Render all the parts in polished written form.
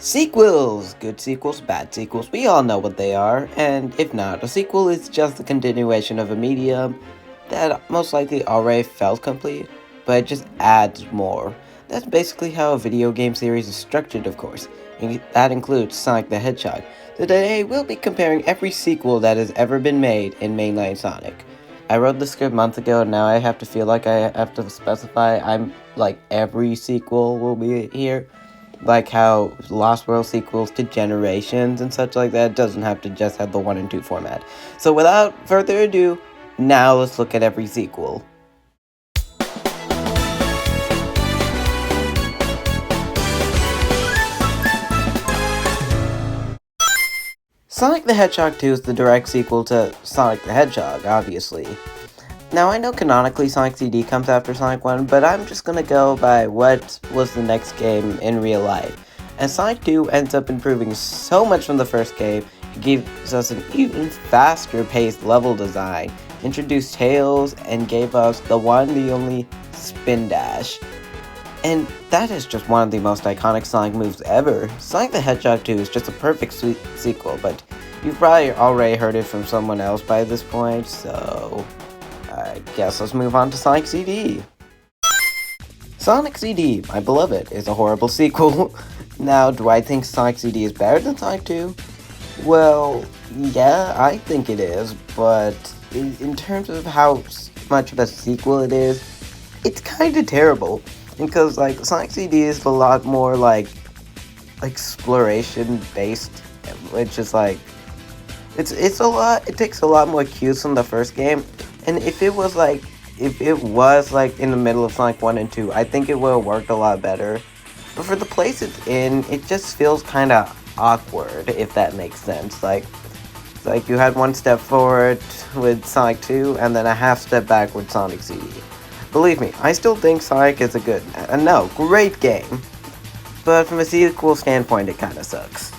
Sequels! Good sequels, bad sequels, we all know what they are, and if not, a sequel is just a continuation of a medium that most likely already felt complete, but it just adds more. That's basically how a video game series is structured, of course, and that includes Sonic the Hedgehog. Today, we'll be comparing every sequel that has ever been made in mainline Sonic. I wrote the script months ago, and now I have to feel like I have to specify every sequel will be here. Like how Lost World sequels to Generations and such like that doesn't have to just have the 1 and 2 format. So without further ado, now let's look at every sequel. Sonic the Hedgehog 2 is the direct sequel to Sonic the Hedgehog, obviously. Now, I know canonically Sonic CD comes after Sonic 1, but I'm just gonna go by what was the next game in real life. And Sonic 2 ends up improving so much from the first game, it gives us an even faster paced level design, introduced Tails, and gave us the one, the only Spin Dash. And that is just one of the most iconic Sonic moves ever. Sonic the Hedgehog 2 is just a perfect sequel, but you've probably already heard it from someone else by this point, so I guess let's move on to Sonic CD. Sonic CD, my beloved, is a horrible sequel. Now, do I think Sonic CD is better than Sonic 2? Well, yeah, I think it is, but in terms of how much of a sequel it is, it's kinda terrible. Because, Sonic CD is a lot more, exploration-based, which is, it's a lot, it takes a lot more cues from the first game. And if it was in the middle of Sonic 1 and 2, I think it would have worked a lot better. But for the place it's in, it just feels kind of awkward, if that makes sense. It's you had one step forward with Sonic 2, and then a half step back with Sonic CD. Believe me, I still think Sonic is a great game. But from a sequel standpoint, it kind of sucks.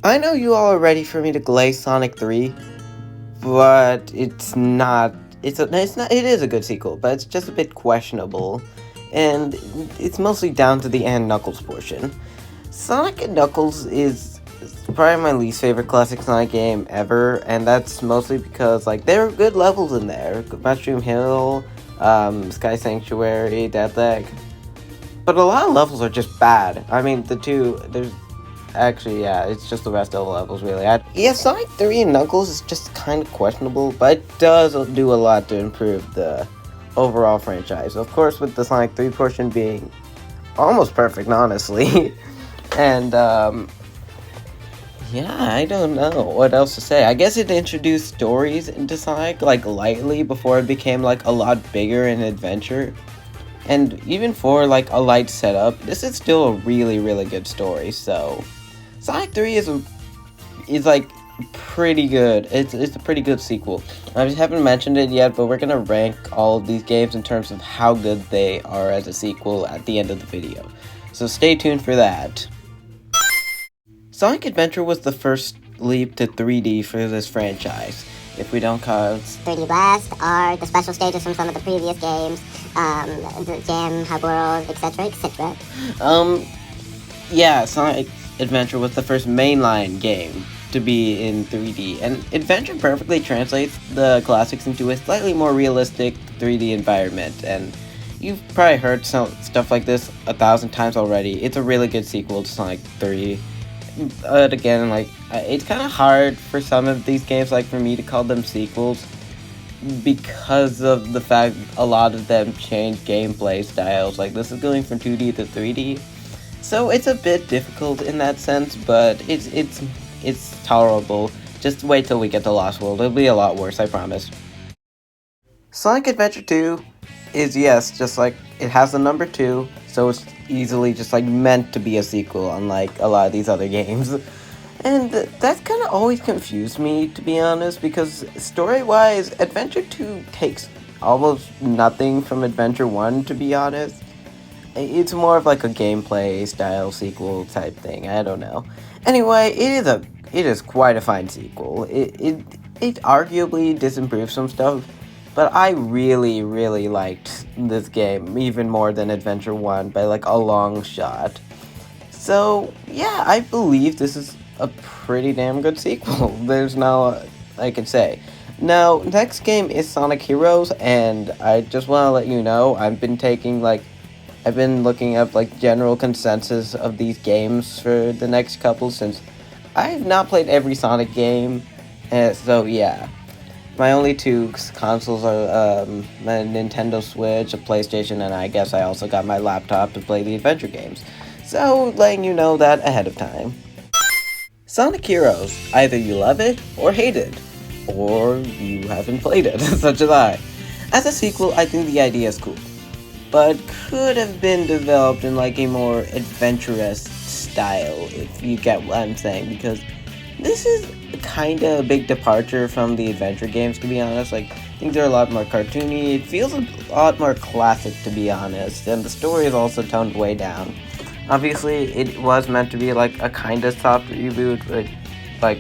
I know you all are ready for me to glaze Sonic 3. But it is a good sequel, but it's just a bit questionable, and it's mostly down to the and Knuckles portion. Sonic and Knuckles is probably my least favorite classic Sonic game ever, and that's mostly because, there are good levels in there. Mushroom Hill, Sky Sanctuary, Death Egg. But a lot of levels are just bad. I mean, it's just the rest of the levels, really. Sonic 3 and Knuckles is just kind of questionable, but it does do a lot to improve the overall franchise. Of course, with the Sonic 3 portion being almost perfect, honestly. And, I don't know what else to say. I guess it introduced stories into Sonic, lightly, before it became, a lot bigger in adventure. And even for, a light setup, this is still a really, really good story, so Sonic 3 is pretty good. It's a pretty good sequel. I just haven't mentioned it yet, but we're gonna rank all of these games in terms of how good they are as a sequel at the end of the video. So stay tuned for that. Sonic Adventure was the first leap to 3D for this franchise. If we don't call 3D Blast are the special stages from some of the previous games, the Jam, Hub World, etc., etc. Sonic Adventure was the first mainline game to be in 3D, and Adventure perfectly translates the classics into a slightly more realistic 3D environment, and you've probably heard some stuff like this 1,000 times already. It's a really good sequel to Sonic 3. But again, it's kind of hard for some of these games, for me to call them sequels, because of the fact a lot of them change gameplay styles. This is going from 2D to 3D. So it's a bit difficult in that sense, but it's tolerable. Just wait till we get to Lost World. It'll be a lot worse, I promise. Sonic Adventure 2 is, it has the number 2, so it's easily just meant to be a sequel, unlike a lot of these other games. And that's kind of always confused me, to be honest, because story-wise, Adventure 2 takes almost nothing from Adventure 1, to be honest. It's more of a gameplay style sequel type thing. I don't know. Anyway, it is quite a fine sequel. It arguably disimproves some stuff, but I really, really liked this game even more than Adventure 1 by a long shot. So, yeah, I believe this is a pretty damn good sequel. There's no I can say. Now, next game is Sonic Heroes, and I just want to let you know, I've been looking up, general consensus of these games for the next couple, since I've not played every Sonic game, so yeah. My only two consoles are my Nintendo Switch, a PlayStation, and I guess I also got my laptop to play the adventure games. So, letting you know that ahead of time. Sonic Heroes, either you love it or hate it, or you haven't played it, such as I. As a sequel, I think the idea is cool, but could have been developed in a more adventurous style, if you get what I'm saying, because this is kinda a big departure from the adventure games, to be honest. Things are a lot more cartoony, it feels a lot more classic, to be honest, and the story is also toned way down. Obviously, it was meant to be a kinda soft reboot,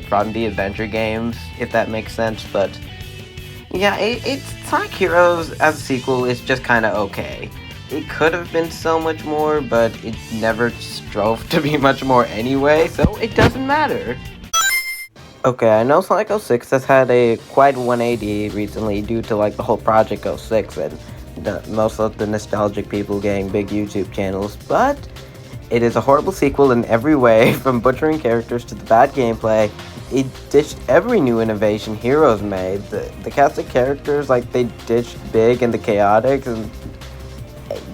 from the adventure games, if that makes sense, but yeah, it's Sonic Heroes as a sequel is just kinda okay. It could have been so much more, but it never strove to be much more anyway, so it doesn't matter. Okay, I know Sonic 06 has had a quite 180 recently due to the whole Project 06 and most of the nostalgic people getting big YouTube channels, but it is a horrible sequel in every way, from butchering characters to the bad gameplay. It ditched every new innovation Heroes made. The cast of characters, they ditched Big and the Chaotix, and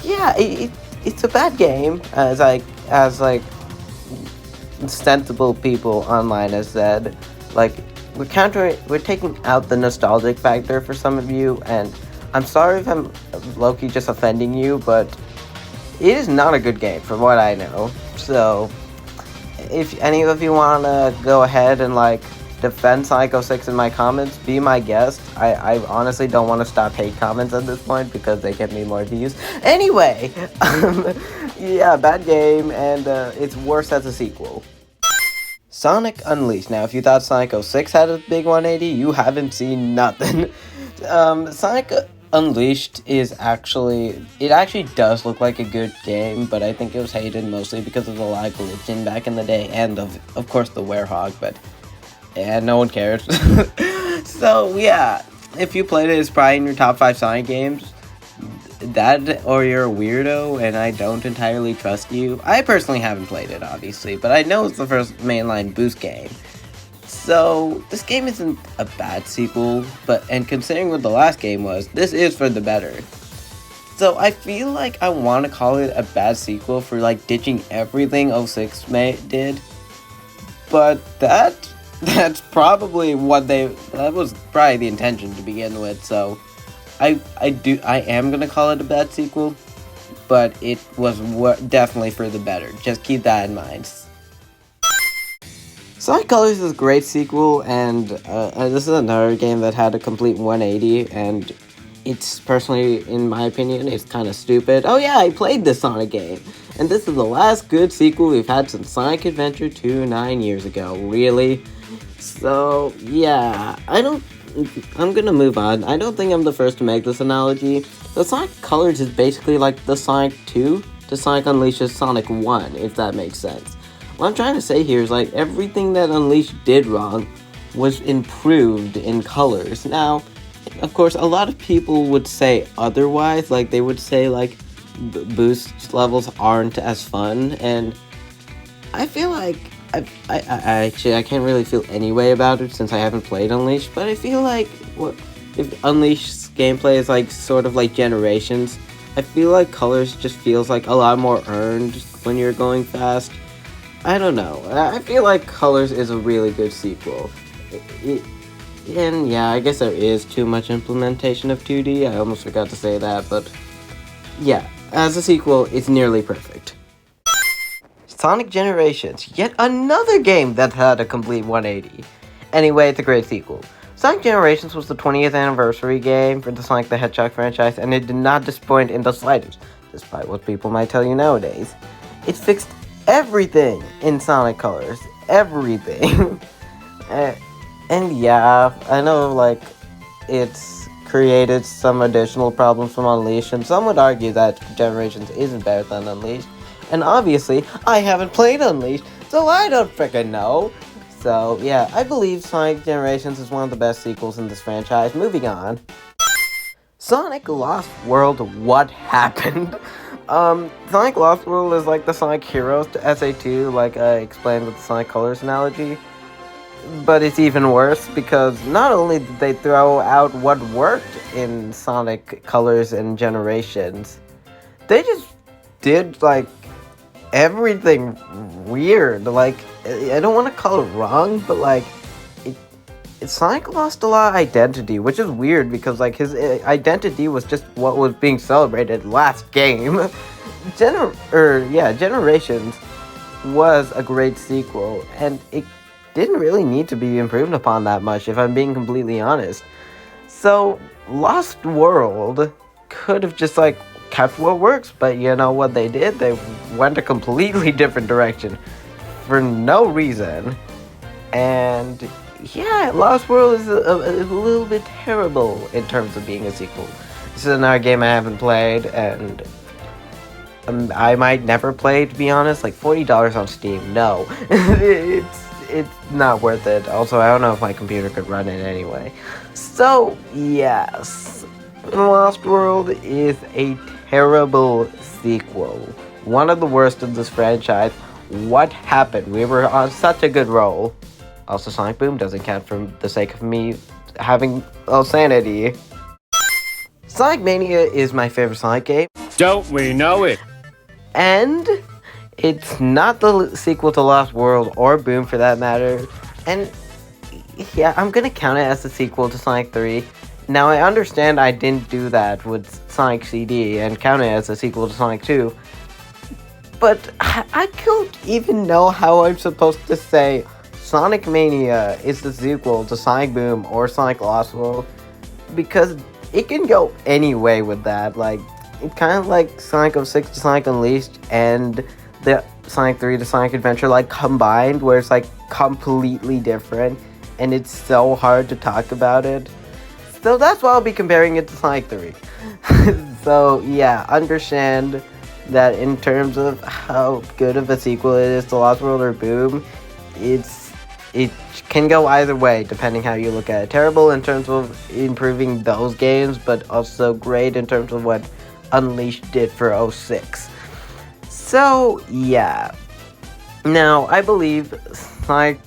yeah, it's a bad game, as sensible people online have said. We're taking out the nostalgic factor for some of you, and I'm sorry if I'm low-key just offending you, but it is not a good game from what I know. So, if any of you want to go ahead and defend Sonic 06 in my comments, be my guest. I honestly don't want to stop hate comments at this point because they get me more views. Anyway, yeah, bad game, and it's worse as a sequel. Sonic Unleashed. Now, if you thought Sonic 06 had a big 180, you haven't seen nothing. Sonic Unleashed it actually does look like a good game, but I think it was hated mostly because of the lag glitching back in the day, and of course the Werehog, but yeah, no one cares. So yeah, if you played it, it's probably in your top 5 Sonic games. That, or you're a weirdo, and I don't entirely trust you. I personally haven't played it, obviously, but I know it's the first mainline boost game. So, this game isn't a bad sequel, and considering what the last game was, this is for the better. So, I feel like I want to call it a bad sequel for, ditching everything 06 did. But that's probably that was probably the intention to begin with, so I am gonna call it a bad sequel, but it was definitely for the better. Just keep that in mind. Sonic Colors is a great sequel, and this is another game that had a complete 180, and it's personally, in my opinion, it's kind of stupid. Oh yeah, I played this Sonic game, and this is the last good sequel we've had since Sonic Adventure 2 9 years ago. Really? So yeah, I'm gonna move on. I don't think I'm the first to make this analogy. The Sonic Colors is basically like the Sonic 2 to Sonic Unleashed's Sonic 1, if that makes sense. What I'm trying to say here is everything that Unleashed did wrong was improved in Colors. Now, of course, a lot of people would say otherwise. They would say boost levels aren't as fun, and I feel I can't really feel any way about it since I haven't played Unleashed, but I feel if Unleashed's gameplay is sort of like Generations, I feel Colors just feels a lot more earned when you're going fast. I don't know. I feel Colors is a really good sequel. And yeah, I guess there is too much implementation of 2D. I almost forgot to say that, but yeah, as a sequel, it's nearly perfect. Sonic Generations, yet another game that had a complete 180. Anyway, it's a great sequel. Sonic Generations was the 20th anniversary game for the Sonic the Hedgehog franchise, and it did not disappoint in the slightest, despite what people might tell you nowadays. It fixed everything in Sonic Colors. Everything. And yeah, I know, it's created some additional problems from Unleashed, and some would argue that Generations isn't better than Unleashed. And obviously, I haven't played Unleashed, so I don't frickin' know. So, yeah, I believe Sonic Generations is one of the best sequels in this franchise. Moving on. Sonic Lost World, what happened? Sonic Lost World is like the Sonic Heroes to SA2, like I explained with the Sonic Colors analogy. But it's even worse because not only did they throw out what worked in Sonic Colors and Generations, they just did, like, everything weird. Like, I don't want to call it wrong, but, like, Sonic lost a lot of identity, which is weird because, like, his identity was just what was being celebrated last game. Generations was a great sequel, and it didn't really need to be improved upon that much, if I'm being completely honest. So, Lost World could have just, like, kept what works, but you know what they did? They went a completely different direction for no reason, and yeah, Lost World is a little bit terrible in terms of being a sequel. This is another game I haven't played, and I might never play, to be honest. Like, $40 on Steam, no. It's not worth it. Also, I don't know if my computer could run it anyway. So, yes, Lost World is a terrible sequel. One of the worst of this franchise. What happened? We were on such a good roll. Also, Sonic Boom doesn't count for the sake of me having sanity. Sonic Mania is my favorite Sonic game. Don't we know it? And it's not the sequel to Lost World or Boom for that matter. And yeah, I'm gonna count it as the sequel to Sonic 3. Now, I understand I didn't do that with Sonic CD and count it as a sequel to Sonic 2. But I don't even know how I'm supposed to say Sonic Mania is the sequel to Sonic Boom or Sonic Lost World, because it can go any way with that. Like, it's kind of like Sonic 06 to Sonic Unleashed and the Sonic 3 to Sonic Adventure, like, combined, where it's, like, completely different, and it's so hard to talk about it. So that's why I'll be comparing it to Sonic 3. So, yeah, understand that in terms of how good of a sequel it is to Lost World or Boom, it can go either way, depending how you look at it. Terrible in terms of improving those games, but also great in terms of what Unleashed did for 06. So, yeah. Now, I believe not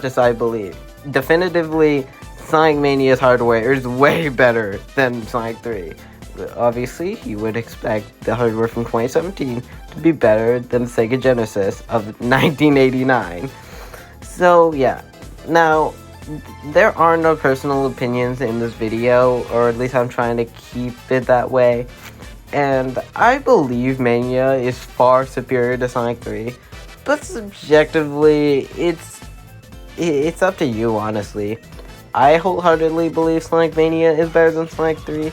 just I believe, definitively, Sonic Mania's hardware is way better than Sonic 3. Obviously, you would expect the hardware from 2017 to be better than the Sega Genesis of 1989. So, yeah. Now, there are no personal opinions in this video, or at least I'm trying to keep it that way. And I believe Mania is far superior to Sonic 3, but subjectively, it's up to you, honestly. I wholeheartedly believe Sonic Mania is better than Sonic 3,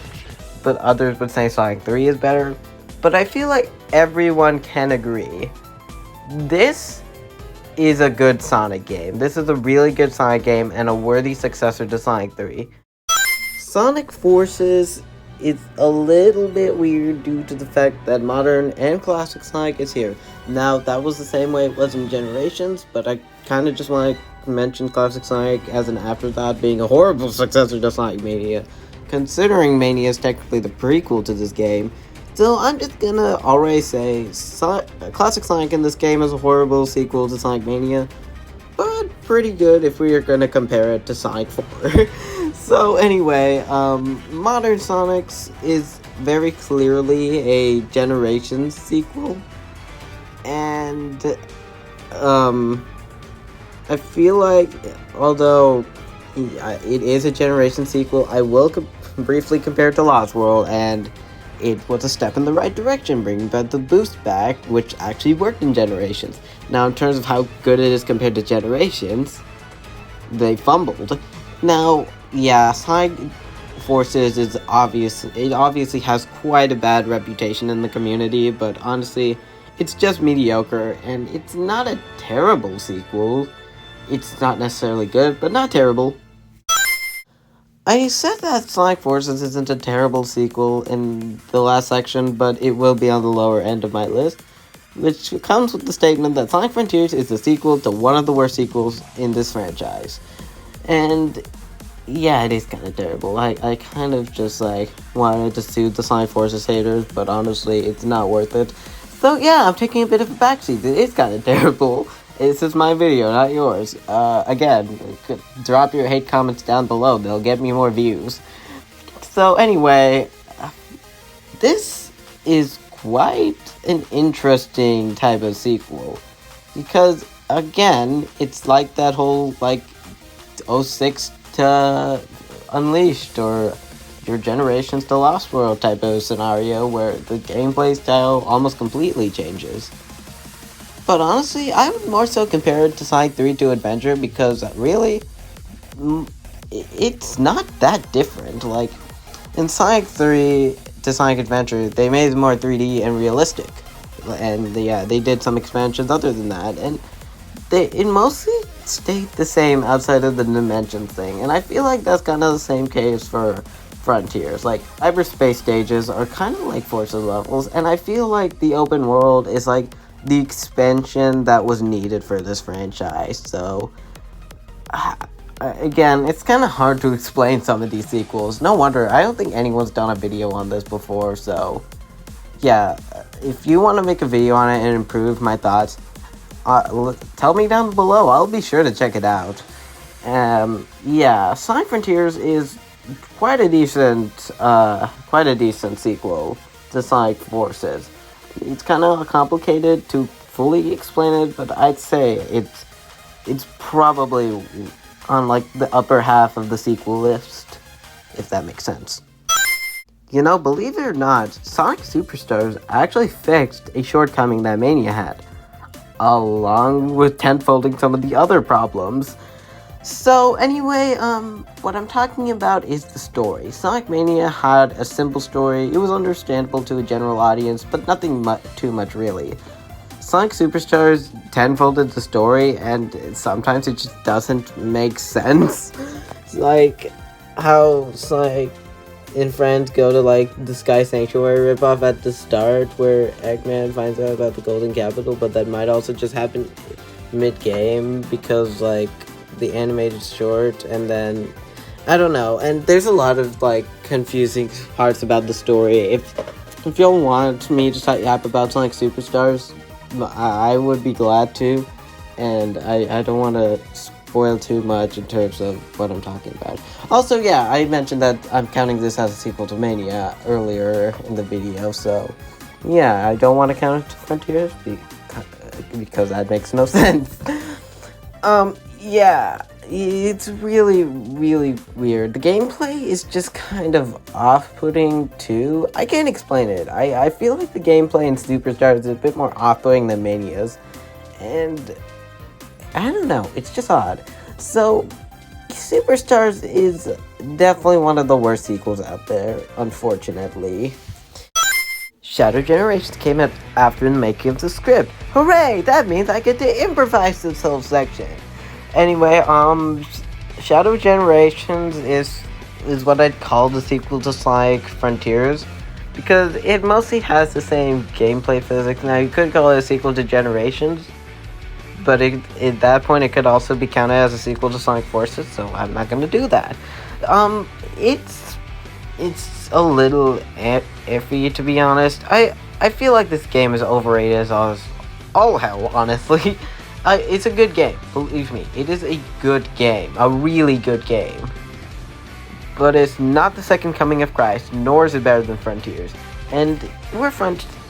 but others would say Sonic 3 is better. But I feel like everyone can agree. This is a good Sonic game. This is a really good Sonic game and a worthy successor to Sonic 3. Sonic Forces is a little bit weird due to the fact that modern and classic Sonic is here. Now, that was the same way it was in Generations, but I kind of just want to mention classic Sonic as an afterthought, being a horrible successor to Sonic Mania, considering Mania is technically the prequel to this game. So I'm just gonna already say classic Sonic in this game is a horrible sequel to Sonic Mania, but pretty good if we are gonna compare it to Sonic 4. So anyway, Modern Sonics is very clearly a Generations sequel, and I feel like, although it is a Generation sequel, I will briefly compare it to Lost World, and it was a step in the right direction, bringing back the boost back, which actually worked in Generations. Now, in terms of how good it is compared to Generations, they fumbled. Now, yeah, Sonic Forces is obviously has quite a bad reputation in the community, but honestly, it's just mediocre, and it's not a terrible sequel. It's not necessarily good, but not terrible. I said that Sonic Forces isn't a terrible sequel in the last section, but it will be on the lower end of my list, which comes with the statement that Sonic Frontiers is the sequel to one of the worst sequels in this franchise. And yeah, it is kind of terrible. I kind of just wanted to soothe the Sonic Forces haters, but honestly, it's not worth it. So yeah, I'm taking a bit of a backseat. It is kind of terrible. This is my video, not yours. Again, drop your hate comments down below. They'll get me more views. So anyway, this is quite an interesting type of sequel. Because, again, it's like that whole, 06 to Unleashed, or your Generations to Lost World type of scenario where the gameplay style almost completely changes. But honestly, I would more so compare it to Sonic 3 to Adventure, because really, it's not that different. Like, in Sonic 3 to Sonic Adventure, they made it more 3D and realistic. And they did some expansions other than that, and it mostly stayed the same outside of the dimension thing. And I feel like that's kind of the same case for Frontiers. Like, hyperspace stages are kind of like Forces levels, and I feel like the open world is like the expansion that was needed for this franchise. So again, it's kind of hard to explain some of these sequels. No wonder, I don't think anyone's done a video on this before. So yeah, if you want to make a video on it and improve my thoughts, tell me down below. I'll be sure to check it out. Yeah, Sonic Frontiers is quite a decent sequel to Sonic Forces. It's kind of complicated to fully explain it, but I'd say it's probably on like the upper half of the sequel list, if that makes sense. You know, believe it or not, Sonic Superstars actually fixed a shortcoming that Mania had, along with tenfolding some of the other problems. So anyway, what I'm talking about is the story. Sonic Mania had a simple story. It was understandable to a general audience, but nothing too much really. Sonic Superstars tenfolded the story, and sometimes it just doesn't make sense. It's like how Sonic and friends go to like the Sky Sanctuary ripoff at the start, where Eggman finds out about the Golden Capital, but that might also just happen mid-game because like the animated short, and then I don't know, and there's a lot of like confusing parts about the story. If y'all want me to yap about Sonic Superstars, I would be glad to, and I don't want to spoil too much in terms of what I'm talking about. Also, yeah, I mentioned that I'm counting this as a sequel to Mania earlier in the video, so yeah, I don't want to count it to Frontiers because that makes no sense. Yeah, it's really, really weird. The gameplay is just kind of off-putting, too. I can't explain it. I feel like the gameplay in Superstars is a bit more off-putting than Mania's. And I don't know, it's just odd. So, Superstars is definitely one of the worst sequels out there, unfortunately. Shadow Generations came out after the making of the script. Hooray! That means I get to improvise this whole section. Anyway, Shadow Generations is what I'd call the sequel to Sonic Frontiers, because it mostly has the same gameplay physics. Now, you could call it a sequel to Generations, but at that point, it could also be counted as a sequel to Sonic Forces, so I'm not going to do that. It's a little iffy, to be honest. I feel like this game is overrated as all hell, honestly. It's a good game, believe me. It is a good game, a really good game. But it's not the second coming of Christ, nor is it better than Frontiers. And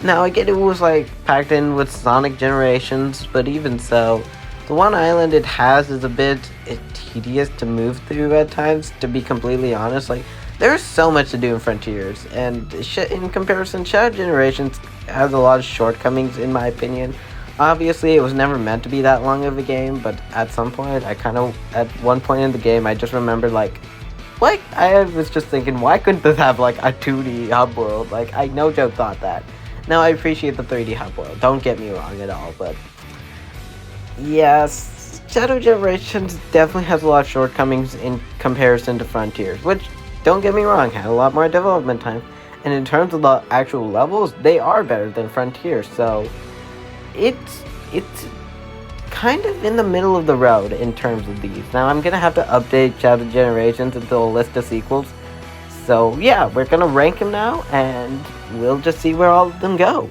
now I get it was like packed in with Sonic Generations, but even so, the one island it has is a bit tedious to move through at times, to be completely honest. Like, there's so much to do in Frontiers, and in comparison, Shadow Generations has a lot of shortcomings in my opinion. Obviously, it was never meant to be that long of a game, but at some point, at one point in the game, I just remembered, I was just thinking, why couldn't this have, a 2D hub world? I no joke thought that. Now, I appreciate the 3D hub world, don't get me wrong at all, but yes, Shadow Generations definitely has a lot of shortcomings in comparison to Frontiers, which, don't get me wrong, had a lot more development time. And in terms of the actual levels, they are better than Frontiers, so it's kind of in the middle of the road in terms of these. Now I'm gonna have to update Shadow Generations into a list of sequels. So yeah, we're gonna rank them now, and we'll just see where all of them go.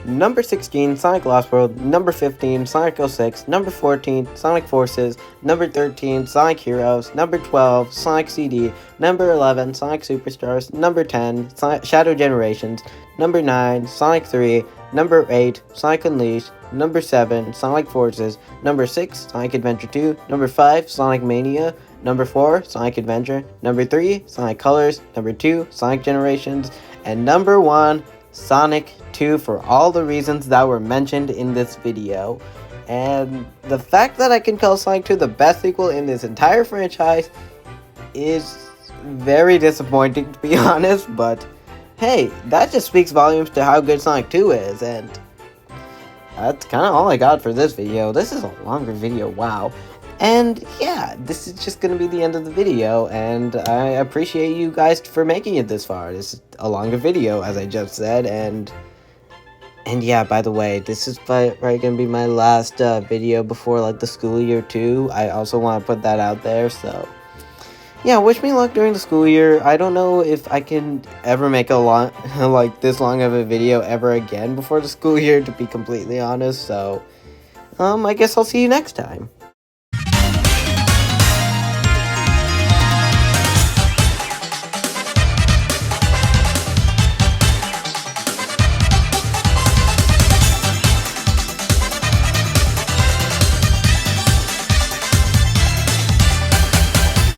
Number 16, Sonic Lost World. Number 15, Sonic 06. Number 14, Sonic Forces. Number 13, Sonic Heroes. Number 12, Sonic CD. Number 11, Sonic Superstars. Number 10, Shadow Generations. Number 9, Sonic 3. Number 8, Sonic Unleashed. Number 7, Sonic Forces. Number 6, Sonic Adventure 2. Number 5, Sonic Mania. Number 4, Sonic Adventure. Number 3, Sonic Colors. Number 2, Sonic Generations. And number 1, Sonic 2, for all the reasons that were mentioned in this video. And the fact that I can call Sonic 2 the best sequel in this entire franchise is very disappointing, to be honest, but hey, that just speaks volumes to how good Sonic 2 is, and that's kind of all I got for this video. This is a longer video, wow. And yeah, this is just going to be the end of the video, and I appreciate you guys for making it this far. This is a longer video, as I just said, and yeah, by the way, this is probably going to be my last video before, like, the school year too. I also want to put that out there, so yeah, wish me luck during the school year. I don't know if I can ever make a lot, like, this long of a video ever again before the school year, to be completely honest, so I guess I'll see you next time.